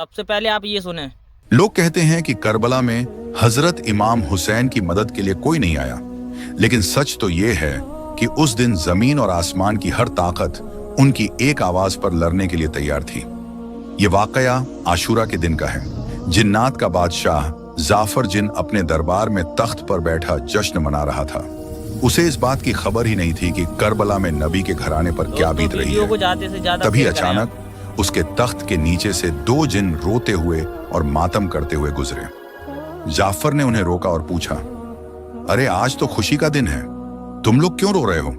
सबसे पहले आप ये सुने। लोग कहते हैं कि करबला में हजरत इमाम हुसैन की मदद के लिए कोई नहीं आया, लेकिन सच तो ये है कि उस दिन जमीन और आसमान की हर ताकत उनकी एक आवाज पर लड़ने के लिए तैयार थी। ये वाकया आशूरा के दिन का है। जिन्नात का बादशाह जाफर जिन अपने दरबार में तख्त पर बैठा जश्न मना रहा था। उसे इस बात की खबर ही नहीं थी कि करबला में नबी के घराने पर क्या बीत रही है। तभी अचानक उसके तख्त के नीचे से दो जिन रोते हुए और मातम करते हुए गुजरे। जाफर ने उन्हें रोका और पूछा, अरे आज तो खुशी का दिन है, तुम लोग क्यों रो रहे हो?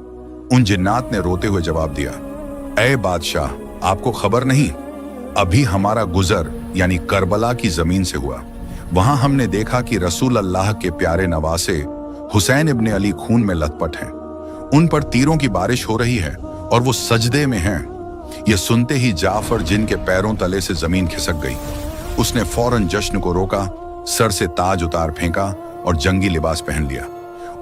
उन जिन्नात ने रोते हुए जवाब दिया, ऐ बादशाह, आपको खबर नहीं, अभी हमारा गुजर यानी करबला की जमीन से हुआ। वहां हमने देखा कि रसूल अल्लाह के प्यारे नवासे हुसैन इब्ने अली खून में लथपथ हैं। उन पर तीरों की बारिश हो रही है और वो सजदे में हैं। ये सुनते ही जाफर जिन के पैरों तले से जमीन खिसक गई। उसने फौरन जश्न को रोका, सर से ताज उतार फेंका और जंगी लिबास पहन लिया।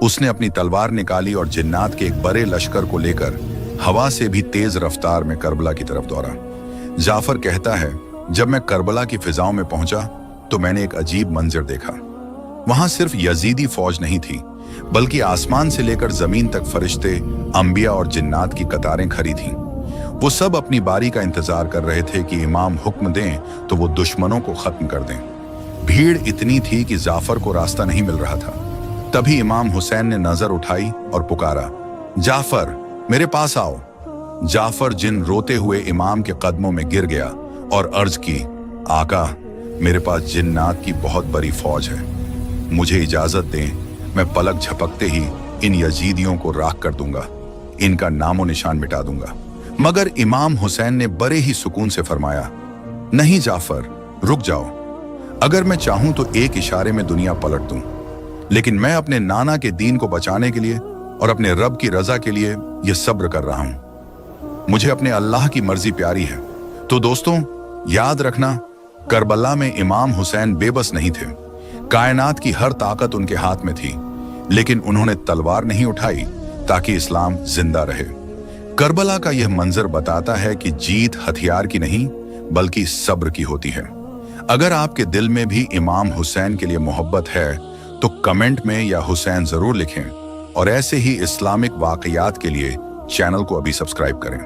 उसने अपनी तलवार निकाली और जिन्नात के एक बड़े लश्कर को लेकर हवा से भी तेज रफ्तार में करबला की तरफ दौड़ा। जाफर कहता है, जब मैं करबला की फिजाओं में पहुंचा तो मैंने एक अजीब मंजर देखा। वहां सिर्फ यजीदी फौज नहीं थी, बल्कि आसमान से लेकर जमीन तक फरिश्ते, अंबिया और जिन्नात की कतारें खड़ी थीं। वो सब अपनी बारी का इंतजार कर रहे थे कि इमाम हुक्म दें तो वो दुश्मनों को खत्म कर दें। भीड़ इतनी थी कि जाफर को रास्ता नहीं मिल रहा था। तभी इमाम हुसैन ने नजर उठाई और पुकारा, जाफर मेरे पास आओ। जाफर जिन रोते हुए इमाम के कदमों में गिर गया और अर्ज की, आका मेरे पास जिन्नात की बहुत बड़ी फौज है, मुझे इजाजत दें, मैं पलक झपकते ही इन यजीदियों को राख कर दूंगा, इनका नामो निशान मिटा दूंगा। मगर इमाम हुसैन ने बड़े ही सुकून से फरमाया, नहीं जाफर, रुक जाओ। अगर मैं चाहूं तो एक इशारे में दुनिया पलट दूं, लेकिन मैं अपने नाना के दीन को बचाने के लिए और अपने रब की रजा के लिए यह सब्र कर रहा हूं। मुझे अपने अल्लाह की मर्जी प्यारी है। तो दोस्तों, याद रखना, करबला में इमाम हुसैन बेबस नहीं थे। कायनात की हर ताकत उनके हाथ में थी, लेकिन उन्होंने तलवार नहीं उठाई ताकि इस्लाम जिंदा रहे। करबला का यह मंजर बताता है कि जीत हथियार की नहीं बल्कि सब्र की होती है। अगर आपके दिल में भी इमाम हुसैन के लिए मोहब्बत है तो कमेंट में या हुसैन जरूर लिखें, और ऐसे ही इस्लामिक वाकयात के लिए चैनल को अभी सब्सक्राइब करें।